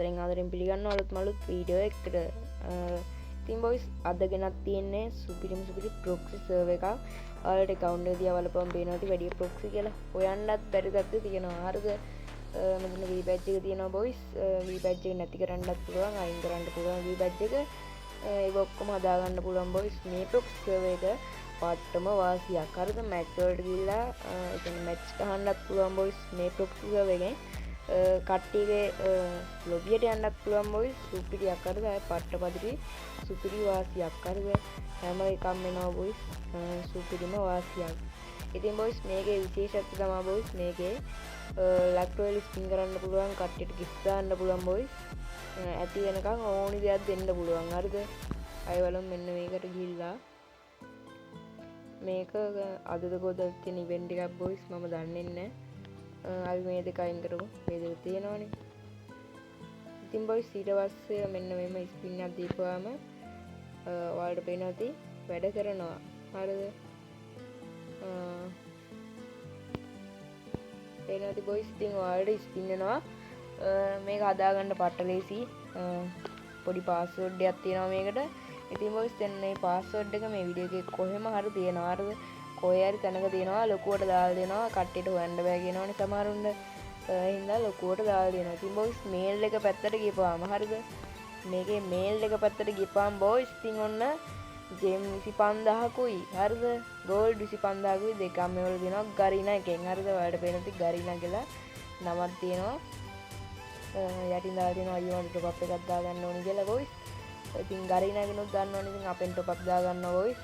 ආදරෙන් පිළිගන්නවා අලුත් මලුත් වීඩියෝ එකකට. ඉතින් බොයිස් අද ගෙනත් තියෙන්නේ සුපිරි ප්‍රොක්සි සර්වර් එකක්. ඔයාලට account එක දිහා බලපුවම පේනවා ඇති වැඩි ප්‍රොක්සි කියලා. හොයන්නත් බැරි තත්ත්වෙ තියෙනවා. හරිද? මෙතන V badge එක තියෙනවා බොයිස්. V badge එක නැති කරන්නත් පුළුවන්, අයින් කරන්න පුළුවන් V badge එක. ඒක ඔක්කොම හදා ගන්න පුළුවන් බොයිස්. මේ ප්‍රොක්සි සර්වර් එක පාටම වාසියක්. හරිද? මැච් වලට ගිහිල්ලා එතන මැච් ගහන්නත් පුළුවන් බොයිස් මේ ප්‍රොක්සි සර්වර් එකෙන්. කට්ටියගේ ලොබියට යන්නත් පුළුවන් බොයිස්. සුපිරියක් හරිද? පට්ටපදිරි සුපිරි වාසියක් හරිද? හැම එකක්ම එනවා බොයිස්. සුපිරිම වාසියක්. ඉතින් බොයිස් මේකේ විශේෂත්වය තමයි බොයිස් මේකේ ලැක්ටෝල් ස්පින් කරන්න පුළුවන්, කට්ටියට ගිෆ්ට් දාන්න පුළුවන් බොයිස්. ඇති වෙනකන් ඕනි දෙයක් දෙන්න පුළුවන්. හරිද? අයවලම මෙන්න මේකට ගිහිල්ලා මේක අදද කොහොමද තියෙන ඉවෙන්ට් එකක් බොයිස් මම දන්නේ නැහැ. අපි මේ දෙක අයින් කරමු. මේ දෙක තියෙනවනේ. ඉතින් බොයිස් ඊට පස්සේ මෙන්න මෙහෙම ස්පින් එකක් දීපුවාම ඔයාලට පේනවා ඇති වැඩ කරනවා. හරිද? පේනවා ඇති බොයිස්. ඉතින් ඔයාලට ස්පින් වෙනවා. මේක හදාගන්න පට්ට ලේසි. පොඩි පාස්වර්ඩ් එකක් තියෙනවා මේකට. ඉතින් බොයිස් දැන් මේ පාස්වර්ඩ් එක මේ වීඩියෝ එකේ කොහෙම හරි තියෙනවා. හරිද? කොහේ හරි තැනක තියෙනවා. ලොකුවට දාලා දෙනවා. කට්ටියට හොයන්න බෑ කියනවනේ සමහරුන්ට. හින්දා ලොකුවට දාලා දෙනවා. ඉතින් බොයිස් මේල් එක පැත්තට ගිහපුවාම හරිද? මේකේ මේල් එක පැත්තට ගිහපුවාම බොයිස් ඉතින් ඔන්න ජෙම් 25000කුයි. හරිද? ගෝල්ඩ් 25000කුයි දෙකම මේවල දෙනවා ගරීනා එකෙන්. හරිද? ඔයාලට පේන ති ගරීනා කියලා නමක් තියෙනවා. යටින් දාලා තියෙනවා අයියෝ මට টොප් එකක් දාගන්න ඕනි කියලා බොයිස්. ඉතින් ගරීනා කෙනුත් ගන්නවනේ. ඉතින් අපෙන් টොප් දාගන්නවා බොයිස්.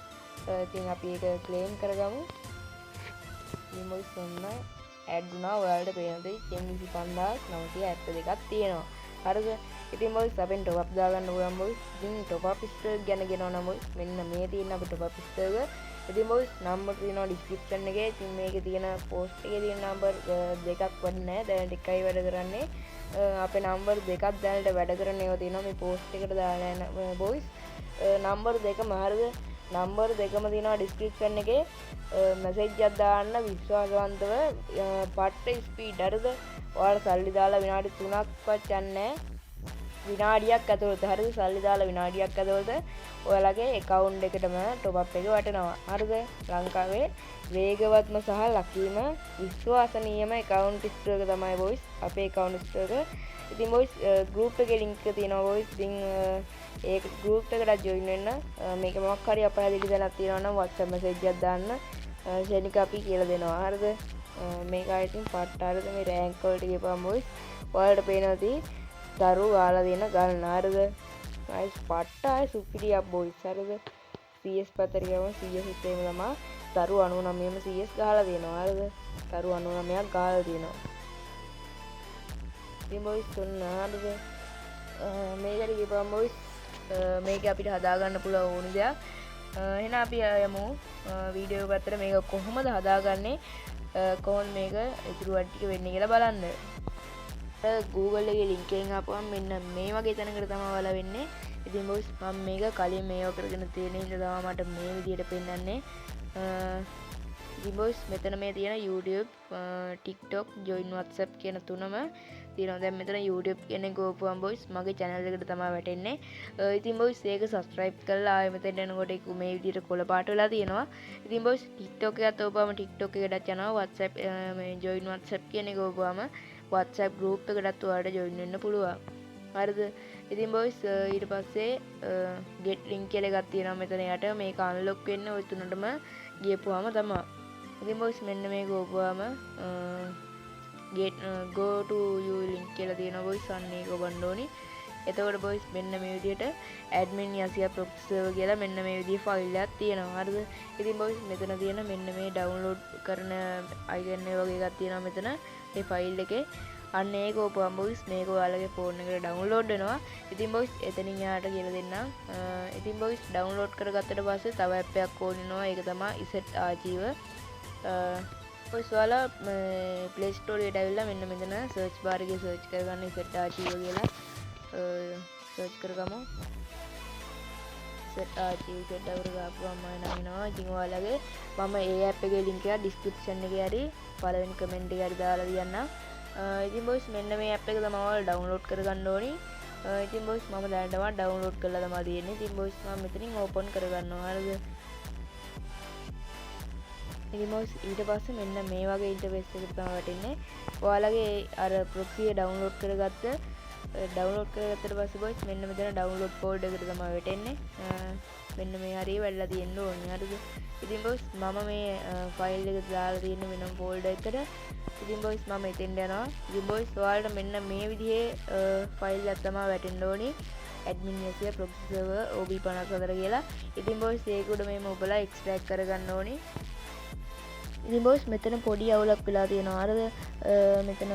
ඉතින් අපි ඒක ක්ලේම් කරගමු. ඉතින් බොයිස් ඔන්න ඇඩ් වුණා. ඔයාලට පේනද ජෙම් 25972ක් තියෙනවා. හරිද? ඉතින් බොයිස් අපෙන් টොප් අප් දාගන්න පුළුවන් බොයිස්. ඉතින් টොප් අප් ස්ටෝර් ගැන කියනවා බොයිස්. මෙන්න මේ තියෙන අපේ টොප් අප් ස්ටෝර් එක. ඉතින් බොයිස් නම්බර් තියෙනවා ඩිස්ක්‍රිප්ෂන් එකේ. ඉතින් මේකේ තියෙන පෝස්ට් එකේ තියෙන නම්බර් දෙකක් වඩ නැහැ. දැනට එකයි වැඩ කරන්නේ. අපේ නම්බර් දෙකක් දැනට වැඩ කරන ඒවා තියෙනවා මේ පෝස්ට් එකට දාලා යන බොයිස්. නම්බර් දෙකම හරිද? නම්බර් දෙකම තියෙනවා ඩිස්ක්‍රිප්ෂන් එකේ. මැසේජ් එකක් දාන්න විශ්වාසවන්තව පට්ට ස්පීඩ්. හරිද? ඔයාලා සල්ලි දාලා විනාඩි 3ක්වත් යන්නේ විනාඩියක් ඇතුළත. හරිද? සල්ලි දාලා විනාඩියක් ඇතුළත ඔයාලගේ account එකටම top up එක වටනවා. හරිද? ලංකාවේ වේගවත්ම සහ ලකීම විශ්වාසනීයම account store එක තමයි boys අපේ account store එක. ඉතින් boys group එකේ link එක තියෙනවා boys. ඉතින් ඒ group එකට join වෙන්න මේක මොකක් හරි අපහැදිලි දැනක් තියෙනවා නම් WhatsApp message එකක් දාන්න. ශනික අපි කියලා දෙනවා. හරිද? මේක ඉතින් පට්ටාරද මේ රෑන්ක් වලට ගියපුවම boys ඔයාලට පේනවා ඇති දරු ගාලා දෙන ගණන. හරිද? නයිස් පට්ටායි සුපිරියක් boys. හරිද? CS පැත්තට ගියම CS හිතේම තමයි දරු 99ම CS ගහලා දෙනවා. හරිද? දරු 99ක් ගහලා දෙනවා. ඉතින් boys තුන හරිද? මේකට ගියපුවම boys මේක අපිට හදා ගන්න පුළුවන් ඕනි දෙයක්. එහෙනම් අපි යමු වීඩියෝ පැත්තට. මේක කොහොමද හදාගන්නේ, කොහොමද මේක ඉතුරු වැඩ ටික වෙන්නේ කියලා බලන්න. Google එකේ link එකෙන් ආපුවම මෙන්න මේ වගේ තැනකට තමයි ඔයාලා වෙන්නේ. ඉතින් boys මම මේක කලින් මේව කරගෙන තියෙන හින්දා තමයි මට මේ විදියට පෙන්වන්නේ. ඉතින් boys මෙතන මේ තියෙන YouTube, TikTok, join WhatsApp කියන තුනම තියෙනවා. දැන් මෙතන YouTube කියන එක ගෝපුවම boys මගේ channel එකට තමයි වැටෙන්නේ. ඉතින් boys ඒක subscribe කරලා ආයෙ මෙතෙන් එනකොට ඒක මේ විදියට කොළ පාට වෙලා තියෙනවා. ඉතින් boys TikTok එකත් ඕපුවම TikTok එකටත් යනවා. WhatsApp මේ join WhatsApp කියන එක ඕපුවම WhatsApp group එකටත් ඔයාලට join වෙන්න පුළුවන්. හරිද? ඉතින් boys ඊට පස්සේ get link කියලා එකක් තියෙනවා මෙතන යට. මේක unlock වෙන්නේ ওই තුනටම ගියපුවාම තමයි. ඉතින් boys මෙන්න මේක ඕපුවාම go to you link කියලා තියෙනවා boys. අන්න ඒක ඔබන්න ඕනි. එතකොට boys මෙන්න මේ විදිහට admin යසියා proxy server කියලා මෙන්න මේ විදිහේ ෆයිල් එකක් තියෙනවා. හරිද? ඉතින් boys මෙතන තියෙන මෙන්න මේ download කරන icon එක වගේ එකක් තියෙනවා මෙතන මේ ෆයිල් එකේ. අන්න ඒක ඕපුවම boys මේක ඔයාලගේ ෆෝන් එකට download වෙනවා. ඉතින් boys එතනින් යාට කියලා දෙන්නම්. ඉතින් boys download කරගත්තට පස්සේ තව app එකක් ඕන වෙනවා. ඒක තමයි Asset Archive. boys ඔයාලා Play Store එකට ඇවිල්ලා මෙන්න මෙතන search bar එකේ search කරගන්න Asset Archive කියලා search කරගමු. Asset Archive කියලා දාපුවම එනවා. ඉතින් ඔයාලගේ මම ඒ app එකේ link එක description එකේ හරි පළවෙනි comment එකේ හරි දාලා තියන්නම්. ඉතින් බොයිස් මෙන්න මේ ඇප් එක තමයි ඔයාලා ඩවුන්ලෝඩ් කරගන්න ඕනි. ඉතින් බොයිස් මම දැනටම ඩවුන්ලෝඩ් කරලා තමයි තියෙන්නේ. ඉතින් බොයිස් මම මෙතනින් ඕපන් කරගන්නවා. හරිද? ඉතින් බොයිස් ඊට පස්සේ මෙන්න මේ වගේ ඉන්ටර්ෆේස් එකකට තමයි වැටෙන්නේ. ඔයාලගේ අර ප්‍රොක්සි ඩවුන්ලෝඩ් කරගත්තට පස්සේ බොයිස් මෙන්න මෙතන ඩවුන්ලෝඩ් ෆෝල්ඩර් එකට තමයි වැටෙන්නේ. මෙන්න මේ හරිය වැල්ලා තියෙන්න ඕනේ. හරිද? ඉතින් බොයිස් මම මේ ෆයිල් එක දාලා තියෙන වෙනම ෆෝල්ඩර් එකට. ඉතින් බොයිස් මම එතෙන්ට යනවා. ඉතින් බොයිස් ඔයාලට මෙන්න මේ විදිහේ ෆයිල් එකක් තමයි වැටෙන්න ඕනේ. admin user proxy server ob54 කියලා. ඉතින් බොයිස් ඒක උඩ මේම ඔබලා එක්ස්ට්‍රැක්ට් කරගන්න ඕනේ. ඉතින් බොයිස් මෙතන පොඩි අවුලක් වෙලා තියෙනවා. හරිද? මෙතන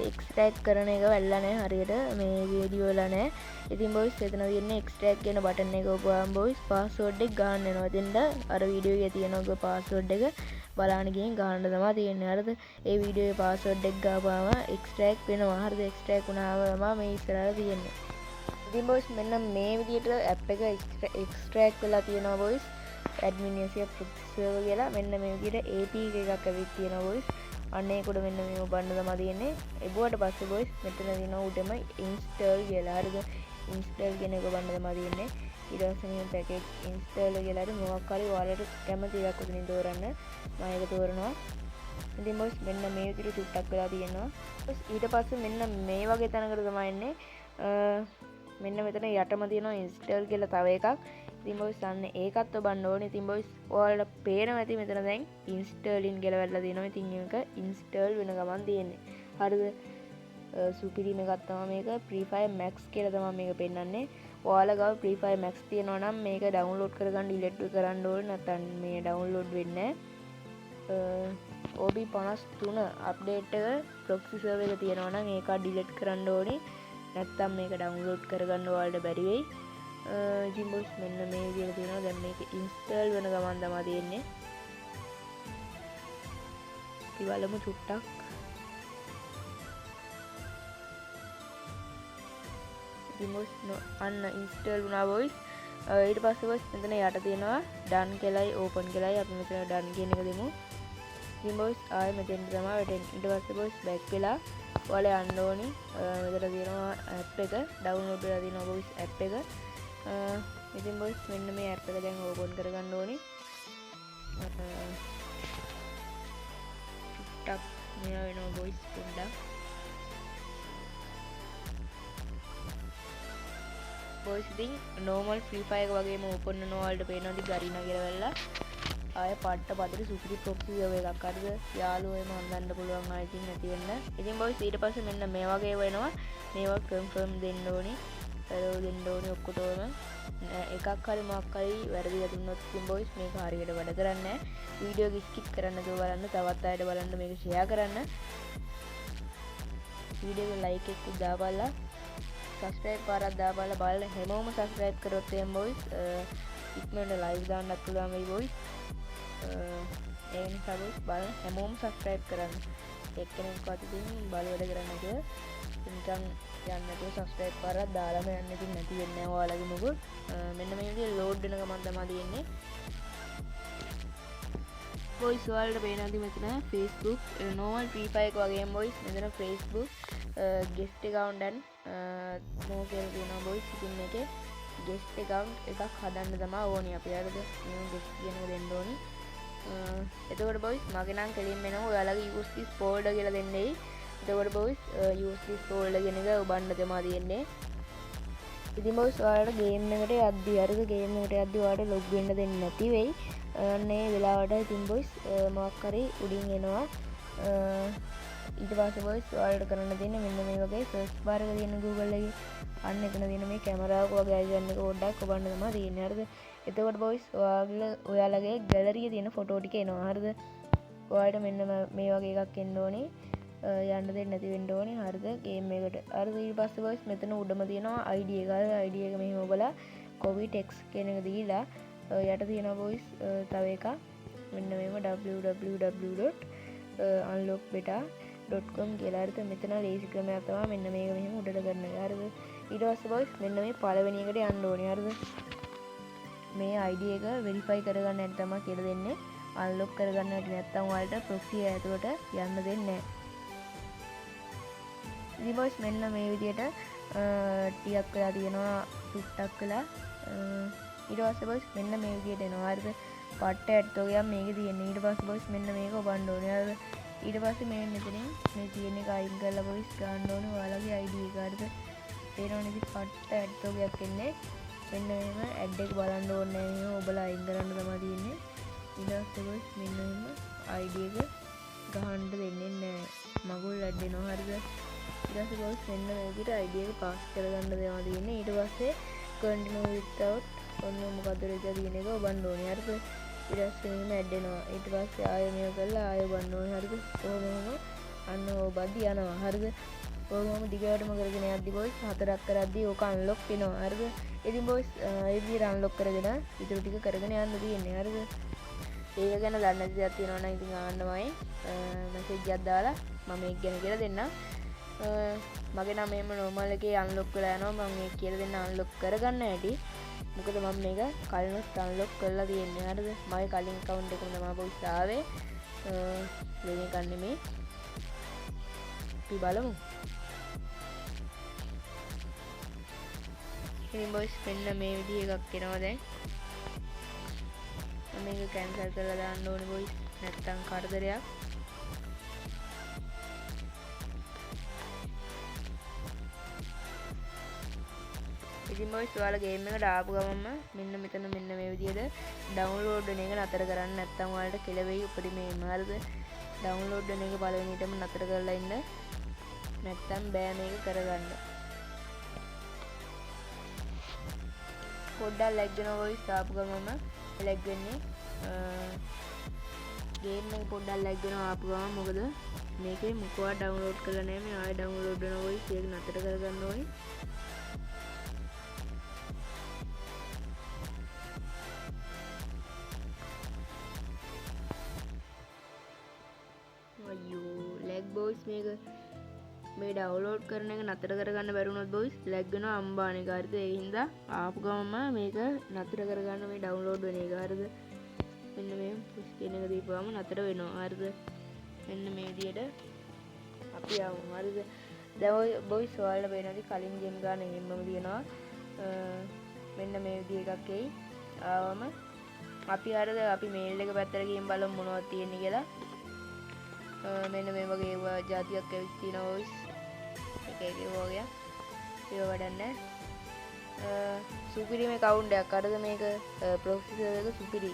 එක්ස්ට්‍රැක්ට් කරන එක වැල්ලා නැහැ හරියට මේ වීඩියෝ වල නැහැ. ඉතින් බොයිස් එතන තියෙන්නේ එක්ස්ට්‍රැක්ට් කියන බටන් එක ඔබාම බොයිස් පාස්වර්ඩ් එක ගන්න වෙනවා. එතෙන්ද අර වීඩියෝ එකේ තියෙන ඔබ පාස්වර්ඩ් එක බලන්න ගිහින් ගන්න තමයි තියෙන්නේ. හරිද? ඒ වීඩියෝ එකේ පාස්වර්ඩ් එක ගාපුවාම එක්ස්ට්‍රැක්ට් වෙනවා. හරිද? එක්ස්ට්‍රැක්ට් වුණාම තමයි මේ ඉස්සරහට තියෙන්නේ. ඉතින් බොයිස් මෙන්න මේ විදිහට ඇප් එක එක්ස්ට්‍රැක්ට් වෙලා තියෙනවා boys. admin user proxy server කියලා මෙන්න මේ විදිහට APK එකක් ඇවිත් තියෙනවා බොයිස්. අන්න ඒක උඩ මෙන්න මේව බලන්න තමයි තියෙන්නේ. එබුවට පස්සේ බොයිස් මෙතන තියෙනවා උඩම install කියලා. හරිද? install කියන එක බලන්න තමයි තියෙන්නේ. ඊට පස්සේ මේ package install කියලා හරි මොකක් හරි ඔයාලට කැමති එකක් උඩින් තෝරන්න. මම ඒක තෝරනවා. ඉතින් බොයිස් මෙන්න මේ විදිහට චුට්ටක් වෙලා තියෙනවා. ඊට පස්සේ මෙන්න මේ වගේ තැනකට තමයි එන්නේ. මෙන්න මෙතන යටම තියෙනවා install කියලා තව එකක්. ඉතින් බොයිස් අන්න ඒකත් ඔබන්න ඕනේ. ඉතින් බොයිස් ඔයාලට පේනවා ඇති මෙතන දැන් installing කියලා වැටලා තියෙනවා. ඉතින් මේක install වෙන ගමන් තියෙන්නේ. හරිද? සුපිරිම එකක් තමයි මේක. Free Fire Max කියලා තමයි මේක පෙන්නන්නේ. ඔයාලා ගාව Free Fire Max තියෙනවා නම් මේක download කරගන්න delete කරන්න ඕනේ. නැත්නම් මේ download වෙන්නේ නැහැ. OB53 update එක proxy server එක තියෙනවා නම් ඒක delete කරන්න ඕනේ. නැත්නම් මේක download කරගන්න ඔයාලට බැරි වෙයි. ඉතින් බොයිස් මෙන්න මේ විදිහට තියෙනවා. දැන් මේක install වෙන ගමන් තමයි තියෙන්නේ. අපි බලමු චුට්ටක්. ඉතින් බොයිස් අන්න install වුණා බොයිස්. ඊට පස්සේ බොයිස් මෙතන යට තියෙනවා done කියලායි open කියලායි. අපි මෙතන done කියන එක දෙමු. ඉතින් බොයිස් ආයෙ මෙතෙන් තමයි වැටෙන්නේ. ඊට පස්සේ බොයිස් back වෙලා ඔයාලා යන්න ඕනි. මෙතන තියෙනවා app එක download වෙලා තියෙනවා බොයිස් app එක. ඉතින් බොයිස් මෙන්න මේ app එක දැන් ඕපන් කරගන්න ඕනි. ටක් මෙයා වෙනවා බොයිස් පොඩ්ඩක්. බොයිස් ඉතින් normal free fire එක වගේම ඕපන් වෙනවා. ඔයාලට පේනවා ඉතින් ගරිනා කියලා වෙලා. ආය පට්ට පදට සුපිරි ප්‍රොක්සි server එකක්. හරිද? යාළුවෝ එම හඳන්න පුළුවන් ආයි ඉතින් නැති වෙන්න. ඉතින් බොයිස් ඊට පස්සේ මෙන්න මේ වගේ වෙනවා. මේවා confirm දෙන්න ඕනි. follow දෙන්න ඕනි ඔක්කොටම. එකක් හරි මොකක් හරි වැරදිලා දුන්නොත් ඉතින් බොයිස් මේක හරියට වැඩ කරන්නේ නැහැ. වීඩියෝ එක skip කරන්න දෝ බලන්න. තවත් අයට බලන්න මේක share කරන්න. වීඩියෝ එක like එකක් දාපල්ලා. subscribe පාරක් දාපල්ලා බලන්න. හැමෝම subscribe කරොත් එහෙනම් බොයිස් ඉක්මනට live දාන්නත් පුළුවන් වෙයි බොයිස්. ඒ නිසා බොයිස් බලන්න හැමෝම subscribe කරන්න. එක්කෙනෙක්වත් ඉතින් බලවැඩ කරන්න කියලා නිකන් යන්න නැතුව subscribe පාරක් දාලාම යන්න ඉතින් නැති වෙන්නේ නැහැ ඔයාලගේ මොකද. මෙන්න මේ විදිහට load වෙන ගමන් තමයි තියෙන්නේ. බොයිස් ඔයාලට පේනවාද මෙතන Facebook normal Free Fire එක වගේම බොයිස් මෙතන Facebook guest account and more කියලා තියෙනවා බොයිස්. ඉතින් මේකේ guest account එකක් හදන්න තමයි ඕනේ අපි. හරිද? මේ guest කියන එක දෙන්න ඕනේ. එතකොට බොයිස් මගේ නම් කෙලින්ම එනවා ඔයාලගේ use this folder කියලා දෙන්නේ. එතකොට බොයිස් use this folder කියන එක ඔබන්න තමයි තියෙන්නේ. ඉතින් බොයිස් ඔයාලට ගේම් එකට යද්දි හරිද? ගේම් එකට යද්දි ඔයාලට log වෙන්න දෙන්නේ නැති වෙයි. අනේ වෙලාවට ඉතින් බොයිස් මොකක් හරි උඩින් එනවා. ඊට පස්සේ බොයිස් ඔයාලට කරන්න දෙන්නේ මෙන්න මේ වගේ search bar එක තියෙන Google එකේ අන්න එතන තියෙන මේ කැමරාවක වගේ icon එක පොඩ්ඩක් ඔබන්න තමයි තියෙන්නේ. හරිද? එතකොට බොයිස් ඔයාලගේ ගැලරියේ තියෙන ෆොටෝ ටික එනවා. හරිද? ඔයාලට මෙන්න මේ වගේ එකක් එන්න ඕනේ. යන්න දෙන්නේ නැති වෙන්න ඕනේ. හරිද? ගේම් එකට. හරිද? ඊට පස්සේ බොයිස් මෙතන උඩම තියෙනවා ID එක. ID එක මෙහෙම ඔබලා copy text කියන එක දීලා යට තියෙනවා බොයිස් තව එකක්. මෙන්න මේව www.unlockbeta.com කියලා. හරිද? මෙතන ලේසි ක්‍රමයක් තමයි මෙන්න මේක මෙහෙම උඩට කරන එක. හරිද? ඊට පස්සේ බොයිස් මෙන්න මේ පළවෙනි එකට යන්න ඕනේ. හරිද? මේ ID එක verify කරගන්න හැටි තමයි කියලා දෙන්නේ. unlock කරගන්න හැටි නැත්නම් ඔයාලට proxy ඇතුළට යන්න දෙන්නේ නැහැ. ඉතින් බොයිස් මෙන්න මේ විදියට ටිකක් වෙලා තියෙනවා සුට්ටක් වෙලා ඊට පස්සේ බොයිස් මෙන්න මේ විදියට එනවා හරිද පට්ට ඇට්ටෝගයක් මේකේ තියෙන්නේ ඊට පස්සේ බොයිස් මෙන්න මේක ඔබන්න ඕනේ හරිද ඊට පස්සේ මේ මෙතනින් මේ තියෙන එක අයින් කරලා බොයිස් ගන්න ඕනේ ඔයාලගේ ID එක හරිද පේනවනේ ඉතින් පට්ට ඇට්ටෝගයක් එන්නේ මෙන්න මේම ඇඩ් එක බලන්න ඕනේ නැහැ ඔබලා අයින් කරන්න තමයි තියෙන්නේ ඊට පස්සේ බොයිස් මෙන්න මේම ID එක ගහන්න දෙන්නේ නැහැ මගුල් ඇඩ් වෙනවා හරිද ඊට පස්සේ බොයිස් මෙන්න මේ විදිහට ID එක පාස් කරගන්න දෙනවා තියෙන්නේ ඊට පස්සේ continue without ඔන්න මොකද රෙජ තියෙන එක ඔබන්න ඕනේ හරිද ඊට පස්සේ මෙහෙම ඇඩ් වෙනවා ඊට පස්සේ ආයෙ මේක කරලා ආයෙ ඔබන්න ඕනේ හරිද කොහොමම අන්න ඔබද්දි යනවා හරිද කොහොමම දිගටම කරගෙන යද්දි බොයිස් හතරක් කරද්දි ඕක අන්ලොක් වෙනවා හරිද ඉතින් බොයිස් ඒ විදිහට අන්ලොක් කරගෙන ඊටු ටික කරගෙන යන්න තියෙන්නේ හරිද ඒක ගැන දන්න දෙයක් තියෙනවා නම් ඉතින් ආන්නමයි මැසේජ් එකක් දාලා මම ඒක ගැන කියලා දෙන්නම් මගේ නම එහෙම normal එකේ අන්ලොක් වෙලා යනවා මම ඒක කියලා දෙන්න අන්ලොක් කරගන්න හැටි මොකද මම මේක කලිනුත් අන්ලොක් කරලා තියෙන්නේ හරිද මගේ කලින් account එකම තමයි බොයිස් ආවේ වෙන එකක් නෙමෙයි අපි බලමු ඉතින් බොයිස් මෙන්න මේ විදිහ එකක් එනවා දැන් මම මේක කැන්සල් කරලා දාන්න ඕනේ බොයිස් නැත්තම් කරදරයක් ඉතින් බොයිස් ඔයාලා ගේම් එකට ආපු ගමන්ම මෙන්න මෙතන මෙන්න මේ විදිහට ඩවුන්ලෝඩ් වෙන එක නතර කරන්න නැත්තම් ඔයාලට කෙලවෙයි උපරිමයෙන්ම හරිද ඩවුන්ලෝඩ් වෙන එක පළවෙනිටම නතර කරලා ඉන්න නැත්තම් බෑ මේක කරගන්න පොඩ්ඩක් ලැග් වෙනවා බොයිස් ආපු ගමන්ම ලැග් වෙන්නේ ගේම් එක පොඩ්ඩක් ලැග් වෙනවා ආපු ගමන් මොකද මේකේ මොකවත් ඩවුන්ලෝඩ් කරලා නැහැ මේ ආයෙ ඩවුන්ලෝඩ් වෙනවා බොයිස් ඒක නතර කරගන්න ඕනේ ලැග් බොයිස් මේක මේ ඩවුන්ලෝඩ් කරන එක නතර කරගන්න බැරුණොත් බොයිස් ලැග් වෙනවා අම්බානේ කාර්යද ඒ හින්දා ආපු ගමම මේක නතර කරගන්න මේ ඩවුන්ලෝඩ් වෙන එක හරිද මෙන්න මේ පුෂ් කියන එක දීපුවාම නතර වෙනවා හරිද මෙන්න මේ විදියට අපි ආවම හරිද දැන් බොයිස් ඔයාලට පේනවාද කලින් ගේම් ගන්න එහෙමම තියෙනවා මෙන්න මේ විදිහ එකක් එයි ආවම අපි හරිද අපි මේල් එක පැත්තට ගිහින් බලමු මොනවද තියෙන්නේ කියලා මෙන්න මේ වගේ ඒවා જાතියක් ඇවිත් තියෙනවා වොයිස් එක එක වගේ ඒව වඩන්න සුපිරි මේ account එකක් අරද මේක processor එක සුපිරි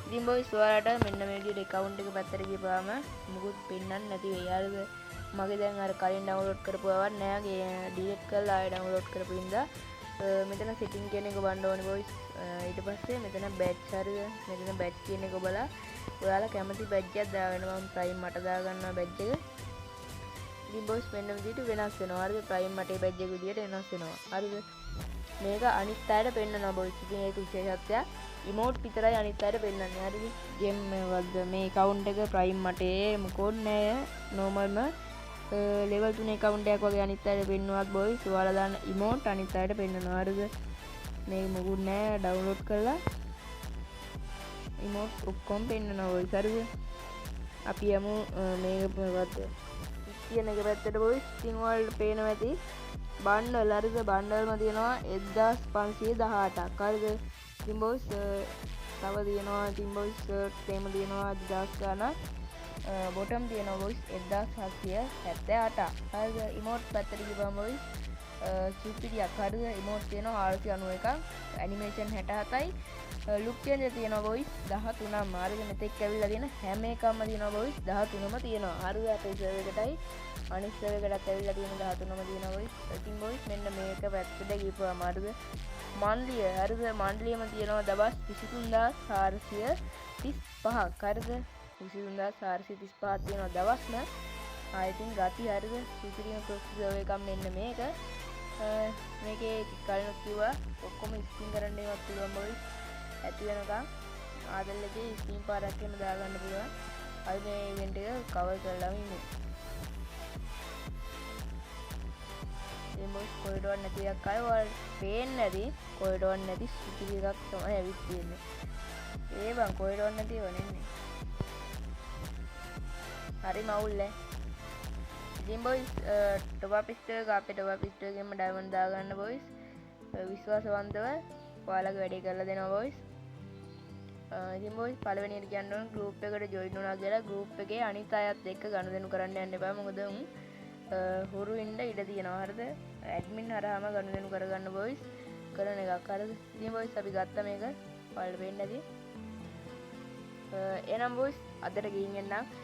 ඉතින් බොයිස් ඔයාලට මෙන්න මේ විදිහට account එක පැත්තට ගිහපුවාම මුකුත් පෙන්වන්න නැති වෙයි හරිද මගේ දැන් අර කලින් download කරපුවාවක් නෑ delete කරලා ආයෙ download කරපු ඉඳලා මෙතන setting කියන එක බලන්න ඕනේ බොයිස් ඊට පස්සේ මෙතන badge හරිද මෙතන badge කියන එක බලලා ඔයාලා කැමති badge එකක් දාගන්න මම prime මට දාගන්නවා badge එක ඉතින් බොයිස් මෙන්න විදිහට වෙනස් වෙනවා හරිද prime මටේ badge එක විදිහට වෙනස් වෙනවා හරිද මේක අනිත් අයට පෙන්නනවා බොයිස් ඉතින් ඒක විශේෂත්වයක් emote විතරයි අනිත් අයට පෙන්නන්නේ හරිද game වල මේ account එක prime මටේ මොකොත් නෑ normalම level 3 account එකක් වගේ අනිත් අයට පෙන්නුවත් බොයිස් ඔයාලා දාන emote අනිත් අයට පෙන්නනවා හරිද මේක මොකුත් නෑ download කරලා emote ඔක්කොම පෙන්නනවා බොයිස් හරිද අපි යමු මේක මොකද්ද කියන එක පැත්තට බොයිස් ඉතින් ඔයාලට පේනවා ඇති බණ්ඩල් හරිද බණ්ඩල්ම තියෙනවා 1518ක් හරිද ඉතින් බොයිස් තව තියෙනවා ඉතින් බොයිස් තේම තියෙනවා 2000 ගණන් බොටම් තියෙනවා බොයිස් 1778ක් හරිද emote පැත්තට ගිහම බොයිස් සුපිරියක් හරිද emote තියෙනවා 491ක් animation 67යි look change තියෙනවා බොයිස් 13ම හරිද මෙතෙක් ඇවිල්ලා තියෙන හැම එකක්ම තියෙනවා බොයිස් 13ම තියෙනවා හරිද අපේ සර්වර් එකටයි අනිත් සර්වර් එකටත් ඇවිල්ලා තියෙන 13ම තියෙනවා බොයිස් ඉතින් බොයිස් මෙන්න මේක පැත්තට ගිහපුවාම හරිද මන්ලිය හරිද මන්ලියම තියෙනවා දවස් 23435ක් හරිද 23435ක් තියෙනවා දවස්ම ආයෙත් ගති හරිද සුපිරිම ප්‍රොසෙසර් එකක් මෙන්න මේක මේකේ කලින් කිව්වා ඔක්කොම ස්කින් කරන්න ඒවත් පුළුවන් බොයිස් ඇති වෙනකම් ආදල් එකේ ස්කින් පාරක් එහෙම දාගන්න පුළුවන් අපි මේ ඉවෙන්ට් එක කවර් කරලාම ඉන්නේ මේ බොයිස් කොයිඩෝන් නැති එකක් අය ඔයාලට පේන්නේ නැති කොයිඩෝන් නැති සුපිරි එකක් තමයි ඇවිත් තියෙන්නේ ඒ බං කොයිඩෝන් නැතිව නෙන්නේ හරි මවුල්නේ ඉතින් බොයිස් ටොප් අප් ස්ටෝර් එක අපේ ටොප් අප් ස්ටෝර් එකෙන්ම ඩයමන්ඩ් දාගන්න බොයිස් විශ්වාසවන්තව ඔයාලගේ වැඩේ කරලා දෙනවා බොයිස් ඉතින් බොයිස් පළවෙනියට කියන්න ඕන ගෲප් එකට ජොයින් වුණා කියලා ගෲප් එකේ අනිත් අයත් එක්ක ගනුදෙනු කරන්න යන්න එපා මොකද උන් හුරු ඉන්න ඉඩ තියෙනවා හරිද ඇඩ්මින් හරහාම ගනුදෙනු කරගන්න බොයිස් කරන එකක් හරිද ඉතින් බොයිස් අපි ගත්ත මේක ඔයාලට පේන්නේ නැති එහෙනම් බොයිස් අදට ගිහින් එන්නම්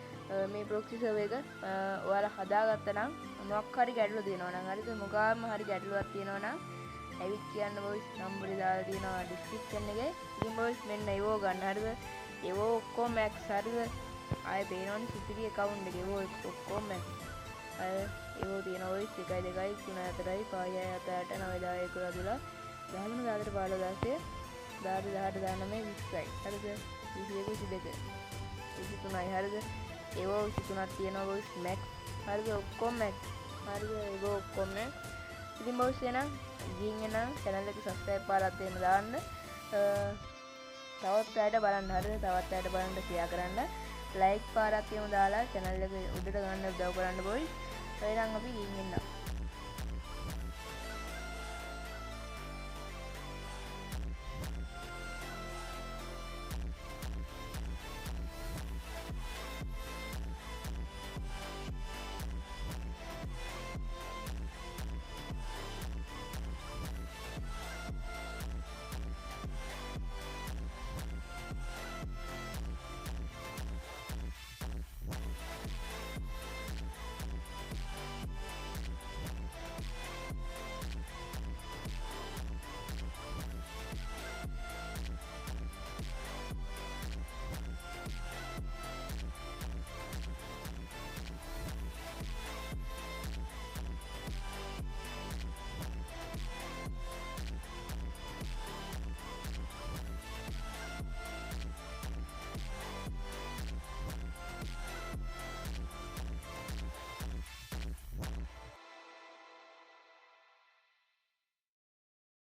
මේ ප්‍රොක්සි සර්වර් එක ඔයාලා හදාගත්තා නම් මොකක් හරි ගැටලු තියෙනවා නම් හරිද මොකාම හරි ගැටලුවක් තියෙනවා නම් ඇවිත් කියන්න බොයිස් නම්බරේ දාලා තියෙනවා ඩිස්ක්‍රිප්ෂන් එකේ ඉතින් බොයිස් මෙන්න ඒවෝ ගන්න හරිද ඒවෝ ඔක්කොම මැක්ස් හරිද ආයේ පේනවනේ සුපිරි account එකේ ඒවෝ ඔක්කොම මැක්ස් ඒවෝ තියෙනවා බොයිස් 1 2 3 4 5 6 7 8 9 10 11 12 13 14 15 16 19 20යි හරිද 21 22 23යි හරිද ඒවෝ 23ක් තියෙනවා බොයිස් මැක්ස් හරිද ඔක්කොම මැක්ස් හරිද ඒවෝ ඔක්කොම ඉතින් බොයිස් එහෙනම් ගිහින් එනම් channel එක subscribe පාරක් දෙන්න දාන්න තවත් අයට බලන්න හරිද තවත් අයට බලන්න share කරන්න like පාරක් එහෙම දාලා channel එක උඩට ගන්න උදව් කරන්න බොයිස් එහෙනම් අපි ගිහින් එන්නම්